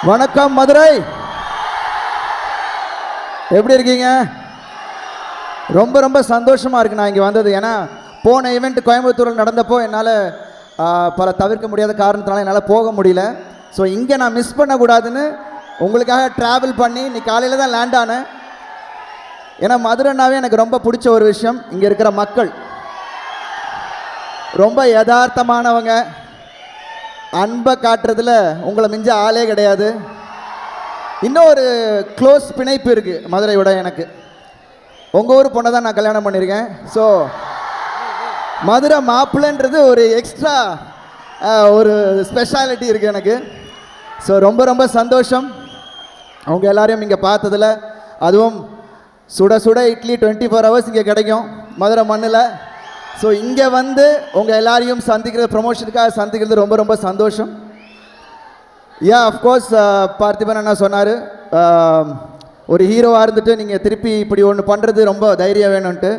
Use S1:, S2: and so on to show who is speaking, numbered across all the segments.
S1: வணக்கம் மதுரை, எப்படி இருக்கீங்க? ரொம்ப ரொம்ப சந்தோஷமாக இருக்குது நான் இங்கே வந்தது. ஏன்னா போன ஈவெண்ட் கோயம்புத்தூரில் நடந்தப்போ என்னால் பல தவிர்க்க முடியாத காரணத்தினால என்னால் போக முடியல. ஸோ இங்கே நான் மிஸ் பண்ணக்கூடாதுன்னு உங்களுக்காக ட்ராவல் பண்ணி இன்னைக்கு காலையில் தான் லேண்ட் ஆனேன். ஏன்னா மதுரைனாவே எனக்கு ரொம்ப பிடிச்ச ஒரு விஷயம், இங்கே இருக்கிற மக்கள் ரொம்ப யதார்த்தமானவங்க, அன்பை காட்டுறதுல உங்களை மிஞ்ச ஆளே கிடையாது. இன்னும் ஒரு க்ளோஸ் பிணைப்பு இருக்குது மதுரையோட எனக்கு. உங்கள் ஊர் பொண்ணை தான் நான் கல்யாணம் பண்ணியிருக்கேன். ஸோ மதுரை மாப்பிள்ளைன்றது ஒரு எக்ஸ்ட்ரா ஒரு ஸ்பெஷாலிட்டி இருக்குது எனக்கு. ஸோ ரொம்ப ரொம்ப சந்தோஷம் அவங்க எல்லாரையும் இங்கே பார்த்ததில். அதுவும் சுட சுட இட்லி 24 hours இங்கே கிடைக்கும் மதுரை மண்ணில். ஸோ இங்கே வந்து உங்கள் எல்லாரையும் சந்திக்கிறது, ப்ரொமோஷனுக்காக சந்திக்கிறது ரொம்ப ரொம்ப சந்தோஷம். அஃப்கோர்ஸ் பார்த்திபன் அண்ணா சொன்னார், ஒரு ஹீரோவாக இருந்துட்டு நீங்கள் திருப்பி இப்படி ஒன்று பண்ணுறது ரொம்ப தைரியம் வேணும்ன்ட்டு.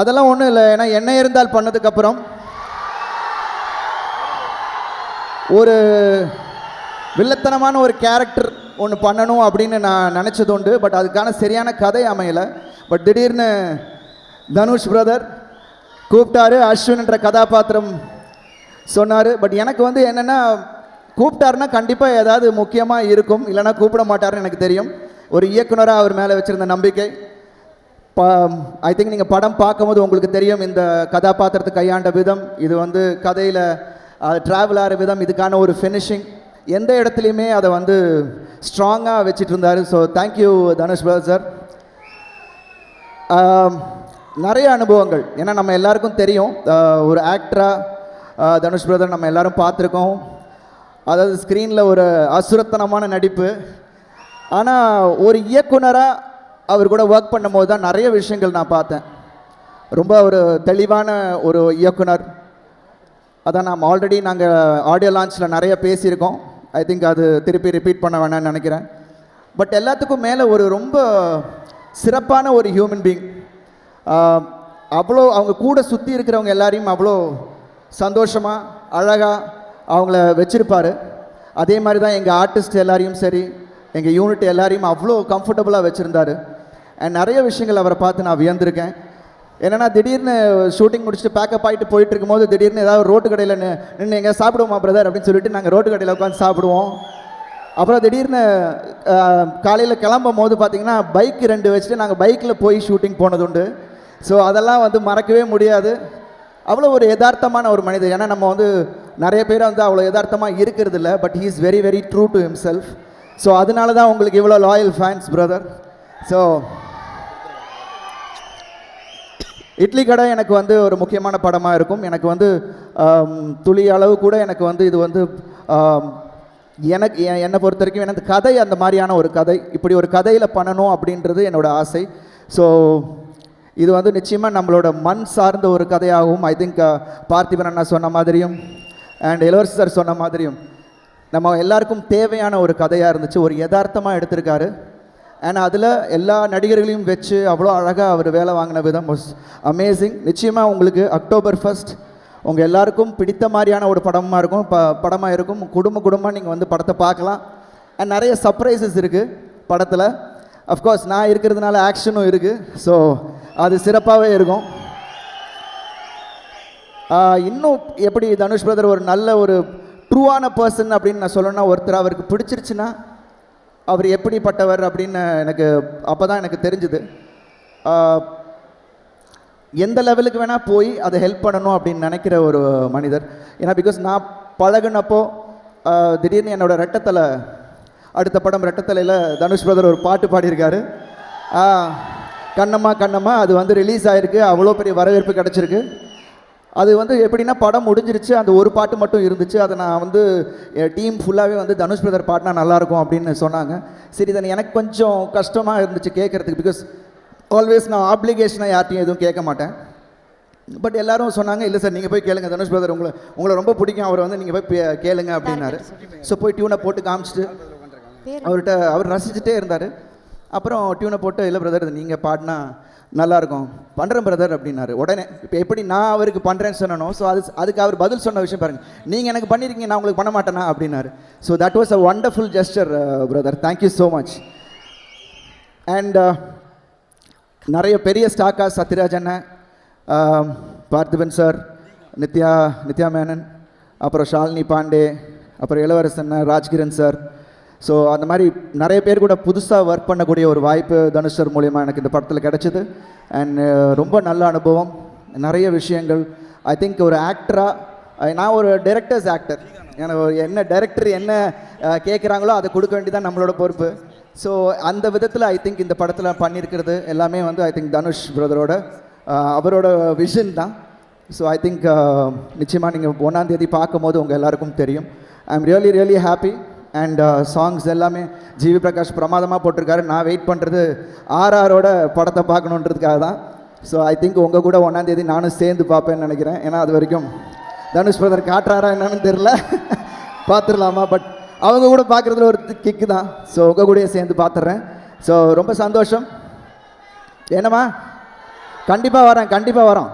S1: அதெல்லாம் ஒன்றும் இல்லை. ஏன்னா என்ன இருந்தால் பண்ணதுக்கப்புறம் ஒரு வில்லத்தனமான ஒரு கேரக்டர் ஒன்று பண்ணணும் அப்படின்னு நான் நினச்சது உண்டு. பட் அதுக்கான சரியான கதை அமையலை. பட் திடீர்னு தனுஷ் பிரதர் கூப்பிட்டாரு, அஸ்வின் என்ற கதாபாத்திரம் சொன்னார். பட் எனக்கு வந்து என்னென்னா, கூப்பிட்டாருன்னா கண்டிப்பாக ஏதாவது முக்கியமாக இருக்கும், இல்லைனா கூப்பிட மாட்டாருன்னு எனக்கு தெரியும். ஒரு இயக்குனராக அவர் மேலே வச்சுருந்த நம்பிக்கை. ஐ திங்க் நீங்கள் படம் பார்க்கும்போது உங்களுக்கு தெரியும் இந்த கதாபாத்திரத்தை கையாண்ட விதம், இது வந்து கதையில் ட்ராவல் ஆகிற விதம், இதுக்கான ஒரு ஃபினிஷிங், எந்த இடத்துலையுமே அதை வந்து ஸ்ட்ராங்காக வச்சுட்டு இருந்தார். So thank you Dhanush brother sir. நிறைய அனுபவங்கள், ஏன்னா நம்ம எல்லாருக்கும் தெரியும் ஒரு ஆக்டராக தனுஷ் பிரதர் நம்ம எல்லாரும் பார்த்துருக்கோம். அதாவது ஸ்க்ரீனில் ஒரு அசுரத்தனமான நடிப்பு. ஆனால் ஒரு இயக்குனராக அவர் கூட ஒர்க் பண்ணும்போது தான் நிறைய விஷயங்கள் நான் பார்த்தேன். ரொம்ப ஒரு தெளிவான ஒரு இயக்குனர். அதான் நாம் ஆல்ரெடி நாங்கள் ஆடியோ லான்ச்சில் நிறைய பேசியிருக்கோம். ஐ திங்க் அது திருப்பி ரிப்பீட் பண்ண வேணாம்னு நினைக்கிறேன். பட் எல்லாத்துக்கும் மேலே ஒரு ரொம்ப சிறப்பான ஒரு ஹியூமன் பீயிங். அவ்வளோ அவங்க கூட சுற்றி இருக்கிறவங்க எல்லாரையும் அவ்வளோ சந்தோஷமாக அழகாக அவங்கள வச்சுருப்பார். அதே மாதிரி தான் எங்கள் ஆர்டிஸ்ட் எல்லாரையும் சரி, எங்கள் யூனிட் எல்லாரையும் அவ்வளோ கம்ஃபர்டபுளாக வச்சுருந்தார். அண்ட் நிறைய விஷயங்கள் அவரை பார்த்து நான் வியந்திருக்கேன். என்னென்னா திடீர்னு ஷூட்டிங் முடிச்சுட்டு பேக்கப் ஆகிட்டு போயிட்டு இருக்கும்போது திடீர்னு ஏதாவது ரோட்டு கடையில் நின்று எங்கே சாப்பிடுவோமா பிரதர் அப்படின்னு சொல்லிட்டு நாங்கள் ரோட்டு கடையில் உட்காந்து சாப்பிடுவோம். அப்புறம் திடீர்னு காலையில் கிளம்பும் போது பார்த்திங்கன்னா பைக் 2 வச்சுட்டு நாங்கள் பைக்கில் போய் ஷூட்டிங் போனது உண்டு. ஸோ அதெல்லாம் வந்து மறக்கவே முடியாது. அவ்வளோ ஒரு யதார்த்தமான ஒரு மனிதர். ஏன்னா நம்ம வந்து நிறைய பேர் வந்து அவ்வளோ யதார்த்தமாக இருக்கிறது இல்லை. But he is very very true to himself. So அதனால தான் உங்களுக்கு இவ்வளோ loyal fans brother. So idli கடை எனக்கு வந்து ஒரு முக்கியமான படமாக இருக்கும். எனக்கு வந்து துளி அளவு கூட எனக்கு வந்து இது வந்து என்னை பொறுத்த வரைக்கும் எனக்கு கதை அந்த மாதிரியான ஒரு கதை, இப்படி ஒரு கதையில் பண்ணணும் அப்படின்றது என்னோடய ஆசை. ஸோ இது வந்து நிச்சயமாக நம்மளோட மண் சார்ந்த ஒரு கதையாகவும், ஐ திங்க் பார்த்திபன் அண்ணா சொன்ன மாதிரியும் அண்ட் இளவரசி சார் சொன்ன மாதிரியும் நம்ம எல்லாருக்கும் தேவையான ஒரு கதையாக இருந்துச்சு. ஒரு யதார்த்தமாக எடுத்திருக்காரு. அண்ட் அதில் எல்லா நடிகர்களையும் வச்சு அவ்வளோ அழகாக அவர் வேலை வாங்கின விதம் வாஸ் அமேசிங். நிச்சயமாக உங்களுக்கு October 1 உங்கள் எல்லாருக்கும் பிடித்த மாதிரியான ஒரு படமாக இருக்கும், படமாக இருக்கும். குடும்பமாக நீங்கள் வந்து படத்தை பார்க்கலாம். அண்ட் நிறைய சர்ப்ரைசஸ் இருக்குது படத்தில். அஃப்கோர்ஸ் நான் இருக்கிறதுனால ஆக்ஷனும் இருக்குது. ஸோ அது சிறப்பாகவே இருக்கும். இன்னும் எப்படி தனுஷ் பிரதர் ஒரு நல்ல ஒரு ட்ரூவான பர்சன் அப்படின்னு நான் சொல்லணும்னா, ஒருத்தர் அவருக்கு பிடிச்சிருச்சுன்னா அவர் எப்படிப்பட்டவர் அப்படின்னு எனக்கு அப்போ தான் எனக்கு தெரிஞ்சுது. எந்த லெவலுக்கு வேணால் போய் அதை ஹெல்ப் பண்ணணும் அப்படின்னு நினைக்கிற ஒரு மனிதர். ஏன்னா பிகாஸ் நான் பழகுனப்போ திடீர்னு என்னோடய ரெட்டத்தலை, அடுத்த படம் ரெட்டத்தலையில் தனுஷ் பிரதர் ஒரு பாட்டு பாடியிருக்காரு, கண்ணம்மா கண்ணம்மா. அது வந்து ரிலீஸ் ஆகிருக்கு, அவ்வளோ பெரிய வரவேற்பு கிடச்சிருக்கு. அது வந்து எப்படின்னா படம் முடிஞ்சிருச்சு, அந்த ஒரு பாட்டு மட்டும் இருந்துச்சு. அதை நான் வந்து டீம் ஃபுல்லாகவே வந்து தனுஷ் பிரதர் பாடினா நல்லாயிருக்கும் அப்படின்னு சொன்னாங்க. சரி, இதை எனக்கு கொஞ்சம் கஷ்டமாக இருந்துச்சு கேட்குறதுக்கு. பிகாஸ் ஆல்வேஸ் நான் ஆப்ளிகேஷனாக யார்ட்டையும் எதுவும் கேட்க மாட்டேன். பட் எல்லோரும் சொன்னாங்க, இல்லை சார் நீங்கள் போய் கேளுங்க, தனுஷ் பிரதர் உங்களை ரொம்ப பிடிக்கும், அவரை வந்து நீங்கள் போய் கேளுங்க அப்படின்னாரு. ஸோ போய் டியூனை போட்டு காமிச்சிட்டு அவர் ரசிச்சுட்டே இருந்தார். அப்புறம் டியூனை போட்டு இல்லை பிரதர் நீங்கள் பாடினா நல்லாயிருக்கும் பண்ணுறேன் பிரதர் அப்படின்னாரு. உடனே இப்போ எப்படி நான் அவருக்கு பண்ணுறேன்னு சொன்னனோ, ஸோ அதுக்கு அவர் பதில் சொன்ன விஷயம் பாருங்கள், நீங்கள் எனக்கு பண்ணியிருக்கீங்க நான் உங்களுக்கு பண்ண மாட்டேனா அப்படின்னாரு. So that was a wonderful gesture brother, thank you so much. And நிறைய பெரிய ஸ்டாக்கா சத்யராஜ் அண்ணன், பார்த்திபன் சார், நித்யா மேனன், அப்புறம் ஷாலினி பாண்டே, அப்புறம் இளவரசன், ராஜ்கிரண் சார். ஸோ அந்த மாதிரி நிறைய பேர் கூட புதுசாக ஒர்க் பண்ணக்கூடிய ஒரு வாய்ப்பு தனுஷ் சார் மூலிமா எனக்கு இந்த படத்தில் கிடச்சிது. அண்ட் ரொம்ப நல்ல அனுபவம், நிறைய விஷயங்கள். ஐ திங்க் ஒரு ஆக்டராக நான் ஒரு டைரக்டர்ஸ் ஆக்டர், எனக்கு என்ன டைரக்டர் என்ன கேட்குறாங்களோ அதை கொடுக்க வேண்டியதான் நம்மளோட பொறுப்பு. ஸோ அந்த விதத்தில் ஐ திங்க் இந்த படத்தில் பண்ணியிருக்கிறது எல்லாமே வந்து ஐ திங்க் தனுஷ் பிரதரோட அவரோட விஷன் தான். ஸோ ஐ திங்க் நிச்சயமாக நீங்கள் 1ஆம் தேதி பார்க்கும்போது உங்கள் எல்லாருக்கும் தெரியும். I am really happy. And songs எல்லாமே ஜிவி பிரகாஷ் பிரமாதமாக போட்டிருக்காரு. நான் வெயிட் பண்ணுறது ஆர்ஆரோட படத்தை பார்க்கணுன்றதுக்காக தான். ஸோ ஐ திங்க் உங்கள் கூட 1ஆம் தேதி நானும் சேர்ந்து பார்ப்பேன்னு நினைக்கிறேன். ஏன்னா அது வரைக்கும் தனுஷ் பிரதர் காட்டுறாரா என்னன்னு தெரில, பார்த்துடலாமா, பட் அவங்க கூட பார்க்குறதுல ஒரு கிக்கு தான். ஸோ உங்கள் கூடயே சேர்ந்து பார்த்துட்றேன். ஸோ ரொம்ப சந்தோஷம். என்னம்மா கண்டிப்பாக வரோம்.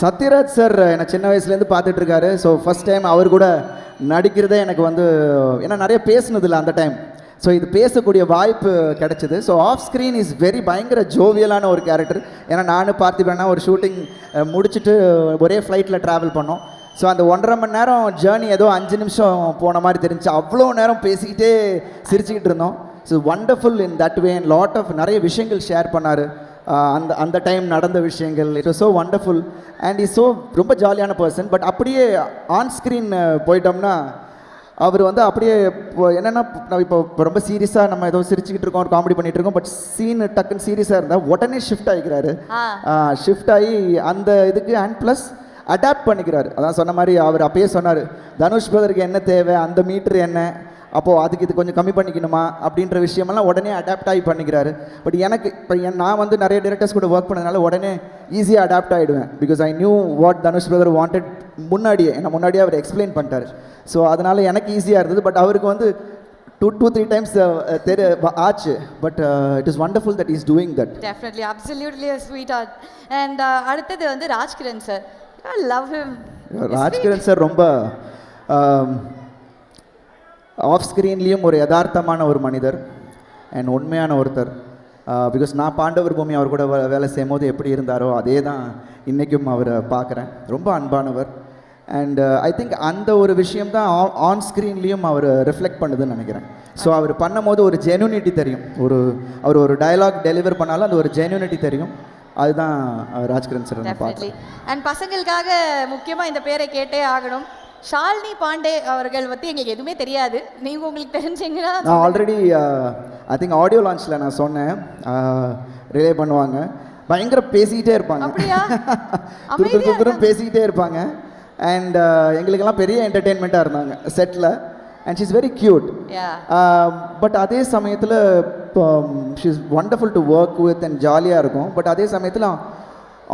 S1: சத்யராஜ் சார் என்னை சின்ன வயசுலேருந்து பார்த்துட்ருக்காரு. ஸோ ஃபஸ்ட் டைம் அவர் கூட நடிக்கிறதே எனக்கு வந்து, ஏன்னா நிறைய பேசுனதில்லை அந்த டைம். ஸோ இது பேசக்கூடிய வாய்ப்பு கிடச்சிது. ஸோ ஆஃப் ஸ்க்ரீன் இஸ் பயங்கர ஜோவியலான ஒரு கேரக்டர். ஏன்னா நானும் பார்த்திபனா ஒரு ஷூட்டிங் முடிச்சுட்டு ஒரே ஃப்ளைட்டில் ட்ராவல் பண்ணோம். ஸோ அந்த 1.5 மணி நேரம் ஜேர்னி ஏதோ 5 நிமிஷம் போன மாதிரி தெரிஞ்சு, அவ்வளோ நேரம் பேசிக்கிட்டே சிரிச்சுக்கிட்டு இருந்தோம். So wonderful in that way. And lot of நிறைய விஷயங்கள் ஷேர் பண்ணார். அந்த டைம் நடந்த விஷயங்கள், it was so wonderful. And is so ரொம்ப ஜாலியான பர்சன். பட் அப்படியே ஆன் ஸ்க்ரீன் போயிட்டோம்னா அவர் வந்து அப்படியே என்னென்னா, இப்போ ரொம்ப சீரியஸாக நம்ம ஏதோ சிரிச்சுக்கிட்டு இருக்கோம், ஒரு காமெடி பண்ணிகிட்டு இருக்கோம், பட் சீன் டக்குன்னு சீரியஸாக இருந்தால் உடனே ஷிஃப்ட் ஆகிக்கிறாரு. ஷிஃப்ட் ஆகி அந்த இதுக்கு அண்ட் ப்ளஸ் அடாப்ட் பண்ணிக்கிறாரு. அதான் சொன்ன மாதிரி அவர் அப்பயே சொன்னார், தனுஷ் பிரதருக்கு என்ன தேவை, அந்த மீட்ரு என்ன, அப்போது அதுக்கு இது கொஞ்சம் கம்மி பண்ணிக்கணுமா அப்படின்ற விஷயமெல்லாம் உடனே அடாப்ட் ஆகி பண்ணிக்கிறாரு. பட் எனக்கு இப்போ நான் வந்து நிறைய டேரக்டர்ஸ் கூட ஒர்க் பண்ணதுனால உடனே ஈஸியாக அடாப்ட் ஆகிடுவேன். Because I knew what Dhanush brother wanted முன்னாடியே அவர் எக்ஸ்பிளைன் பண்ணிட்டார். ஸோ அதனால் எனக்கு ஈஸியாக இருந்தது. பட் அவருக்கு வந்து 2-3 டைம்ஸ் ஆச்சு. But it is wonderful that is doing that.
S2: Definitely, absolutely sweetheart. And அடுத்தது வந்து Rajkiran sir. I love him.
S1: Rajkiran sir ரொம்ப ஆஃப் ஸ்க்ரீன்லேயும் ஒரு யதார்த்தமான ஒரு மனிதர் அண்ட் உண்மையான ஒருத்தர். பிகாஸ் நான் பாண்டவர் பூமி அவர் கூட வேலை செய்யும் போது எப்படி இருந்தாரோ அதே தான் இன்றைக்கும் அவரை பார்க்குறேன். ரொம்ப அன்பானவர். அண்ட் ஐ திங்க் அந்த ஒரு விஷயம் தான் ஆன் ஸ்க்ரீன்லேயும் அவர் ரிஃப்ளெக்ட் பண்ணுதுன்னு நினைக்கிறேன். ஸோ அவர் பண்ணும்போது ஒரு ஜென்யூனிட்டி தெரியும். அவர் ஒரு டயலாக் டெலிவர் பண்ணாலும் அந்த ஒரு ஜென்யூனிட்டி தெரியும். அதுதான் ராஜ்கிரண் சார் பார்த்து.
S2: அண்ட் பசங்களுக்காக முக்கியமாக இந்த பேரை கேட்டே ஆகணும். ஷாலினி பாண்டே அவர்கள் பற்றி எங்களுக்கு எதுவுமே தெரியாது. நீங்கள் உங்களுக்கு தெரிஞ்சீங்கன்னா
S1: நான் ஆல்ரெடி ஐ திங்க் ஆடியோ லான்ச்சில் நான் சொன்னேன், ரிலே பண்ணுவாங்க. பயங்கர பேசிக்கிட்டே இருப்பாங்க, துரு பேசிக்கிட்டே இருப்பாங்க. அண்ட் எங்களுக்கெல்லாம் பெரிய என்டர்டெயின்மெண்ட்டாக இருந்தாங்க settle. And she's very cute. But அதே சமயத்தில் she's wonderful to work with and ஜாலியாக இருக்கும். பட் அதே சமயத்தில்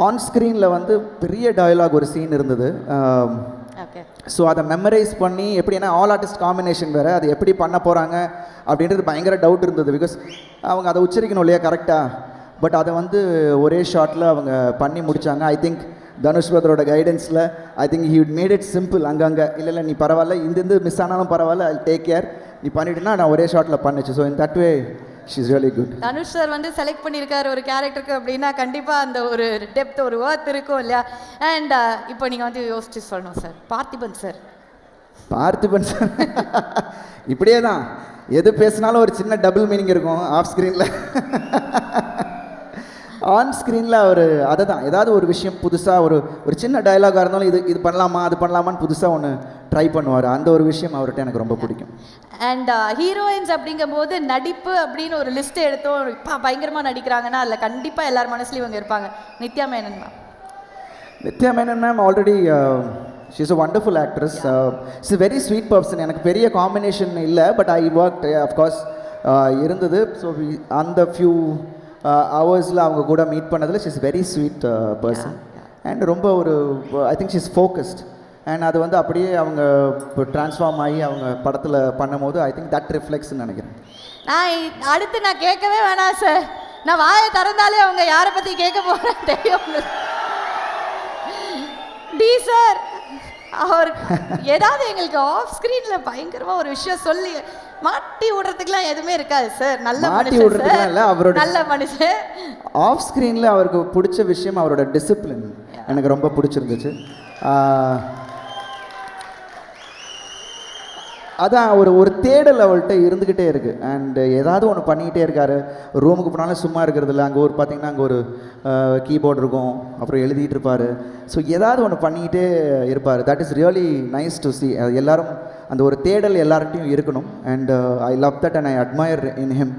S1: ஆன் ஸ்க்ரீனில் வந்து பெரிய டயலாக் ஒரு சீன் இருந்தது. ஸோ அதை மெமரைஸ் பண்ணி எப்படின்னா ஆல் ஆர்டிஸ்ட் காம்பினேஷன் வேறு, அது எப்படி பண்ண போகிறாங்க அப்படின்றது பயங்கர டவுட் இருந்தது. பிகாஸ் அவங்க அதை உச்சரிக்கணும் இல்லையா கரெக்டாக. பட் அதை வந்து ஒரே ஷாட்டில் அவங்க பண்ணி முடித்தாங்க. ஐ திங்க் தனுஷ் பிரதரோட கைடன்ஸில் I think he made it simple. அங்கங்கே இல்லை நீ பரவாயில்ல, இந்த மிஸ் ஆனாலும் பரவாயில்ல, ஐ டேக் கேர், நீ பண்ணிவிட்டுனா நான் ஒரே ஷாட்டில் பண்ணிச்சு. So in that way she's really good.
S2: Dhanush sir வந்து செலக்ட் பண்ணியிருக்காரு ஒரு கேரக்டருக்கு அப்படின்னா கண்டிப்பாக அந்த ஒரு டெப்த், ஒரு ஒர்த் இருக்கும் இல்லையா. அண்ட் இப்போ நீங்கள் வந்து யோசிச்சு சொல்லணும் சார், பார்த்திபன் சார்
S1: இப்படியே தான் எது பேசினாலும் ஒரு சின்ன டபுள் மீனிங் இருக்கும் ஆஃப் ஸ்க்ரீனில். ஆன் ஸ்க்ரீனில் அவர் அதை தான் ஏதாவது ஒரு விஷயம் புதுசாக ஒரு சின்ன டயலாகாக இருந்தாலும் இது பண்ணலாமா அது பண்ணலாமான்னு புதுசாக ஒன்று ட்ரை பண்ணுவார். அந்த ஒரு விஷயம் அவர்கிட்ட எனக்கு ரொம்ப பிடிக்கும்.
S2: அண்ட் ஹீரோயின்ஸ் அப்படிங்கும்போது நடிப்பு அப்படின்னு ஒரு லிஸ்ட்டு எடுத்தோம், இப்போ பயங்கரமாக நடிக்கிறாங்கன்னா அதில் கண்டிப்பாக எல்லார் மனசுலையும் இவங்க இருப்பாங்க. Nithya Menon ma'am already she's a wonderful actress. It's very sweet person. எனக்கு பெரிய காம்பினேஷன் இல்லை, பட் ஐ ஒர்க் அஃப்கோர்ஸ் இருந்தது. ஸோ அந்த ஃபியூ ஹவர்ஸில் அவங்க கூட மீட் பண்ணதில் she's very sweet person. And ரொம்ப ஒரு I think she's focused.
S1: And அது வந்து அப்படியே அவங்க இப்போ ட்ரான்ஸ்ஃபார்ம் ஆகி அவங்க படத்தில் பண்ணும்போது ஐ திங்க் தட் ரிஃப்ளெக்ட்ஸ்ன்னு நினைக்கிறேன்.
S3: அடுத்து நான் கேட்கவே வேணாம் சார். நான் வாயை திறந்தாலே அவங்க யாரை பற்றி கேட்க போகிறேன் தெரியும். டி சார் அவர் ஏதாவது எங்களுக்கு ஆஃப் ஸ்க்ரீனில் பயங்கரமாக ஒரு விஷயம் சொல்லி மாட்டி விடுறதுக்குலாம் எதுவுமே இருக்காது சார். நல்ல
S1: மாட்டி
S3: மனுஷன்
S1: விடுறதுக்குலாம் இல்லை, அவரோட
S3: நல்ல மனுஷன்.
S1: ஆஃப் ஸ்க்ரீனில் அவருக்கு பிடிச்ச விஷயம் அவரோட டிசிப்ளின் எனக்கு ரொம்ப பிடிச்சிருந்துச்சு. அதான் ஒரு தேடல் அவள்கிட்ட இருந்துக்கிட்டே இருக்குது. அண்டு ஏதாவது ஒன்று பண்ணிக்கிட்டே இருக்கார். ரூமுக்கு போனாலும் சும்மா இருக்கிறதில்ல. அங்கே ஒரு பார்த்திங்கன்னா அங்கே ஒரு கீபோர்டு இருக்கும், அப்புறம் எழுதிட்டு இருப்பார். ஸோ ஏதாவது ஒன்று பண்ணிக்கிட்டே இருப்பார். That is really nice to C. எல்லாரும் அந்த ஒரு தேடல் எல்லார்கிட்டையும் இருக்கணும். And I love that and I admire in him.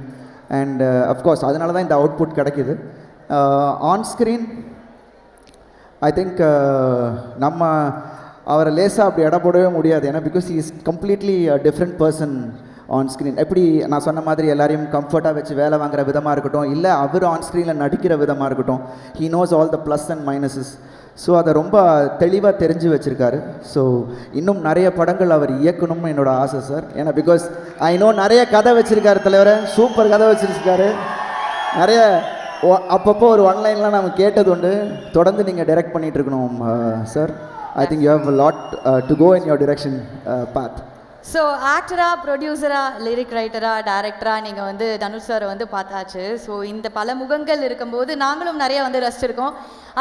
S1: And of course அதனால தான் இந்த அவுட்புட் கிடைக்கிது. ஆன் ஸ்க்ரீன் ஐ திங்க் நம்ம அவரை லேசாக அப்படி இட போடவே முடியாது. ஏன்னா because he is completely different person on screen. எப்படி நான் சொன்ன மாதிரி எல்லாரையும் கம்ஃபர்ட்டாக வச்சு வேலை வாங்குற விதமாக இருக்கட்டும், இல்லை அவர் ஆன் ஸ்க்ரீனில் நடிக்கிற விதமாக இருக்கட்டும், he knows all the plus and minuses. So அதை ரொம்ப தெளிவாக தெரிஞ்சு வச்சுருக்காரு. ஸோ இன்னும் நிறைய படங்கள் அவர் இயக்கணும்னு என்னோடய ஆசை சார். ஏன்னா பிகாஸ் ஐ நோ நிறைய கதை வச்சுருக்காரு தலைவரை, சூப்பர் கதை வச்சுருக்காரு. நிறைய அப்பப்போ ஒரு ஒன்லைன்லாம் நம்ம கேட்டது உண்டு. தொடர்ந்து நீங்கள் டைரக்ட் பண்ணிகிட்டு இருக்கணும் sir. I think you have a lot to go in your direction path.
S3: So ஆக்டராக, ப்ரொடியூசராக, லிரிக் ரைட்டராக, டைரக்டராக நீங்கள் வந்து தனுஷ் சார் வந்து பார்த்தாச்சு. ஸோ இந்த பல முகங்கள் இருக்கும்போது நாங்களும் நிறைய வந்து ரசிச்சிருக்கோம்.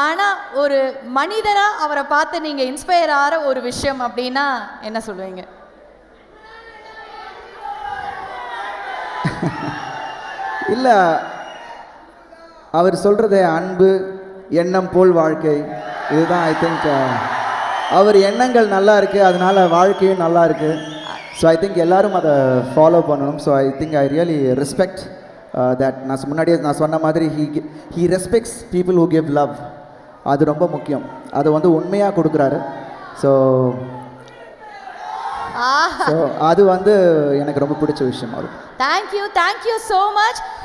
S3: ஆனால் ஒரு மனிதராக அவரை பார்த்து நீங்கள் இன்ஸ்பயர் ஆகிற ஒரு விஷயம் அப்படின்னா என்ன சொல்லுவீங்க?
S1: இல்லை, அவர் சொல்கிறது அன்பு, எண்ணம் போல் வாழ்க்கை, இதுதான். ஐ திங்க் அவர் எண்ணங்கள் நல்லா இருக்குது, அதனால் வாழ்க்கையும் நல்லா இருக்குது. ஸோ ஐ திங்க் எல்லோரும் அதை ஃபாலோ பண்ணணும். So I think I really respect that. நான் முன்னாடியே நான் சொன்ன மாதிரி he respects people who give love. அது ரொம்ப முக்கியம். அதை வந்து உண்மையாக கொடுக்குறாரு. ஸோ அது வந்து எனக்கு ரொம்ப பிடிச்ச விஷயம். அவர்
S3: தேங்க்யூ ஸோ மச்.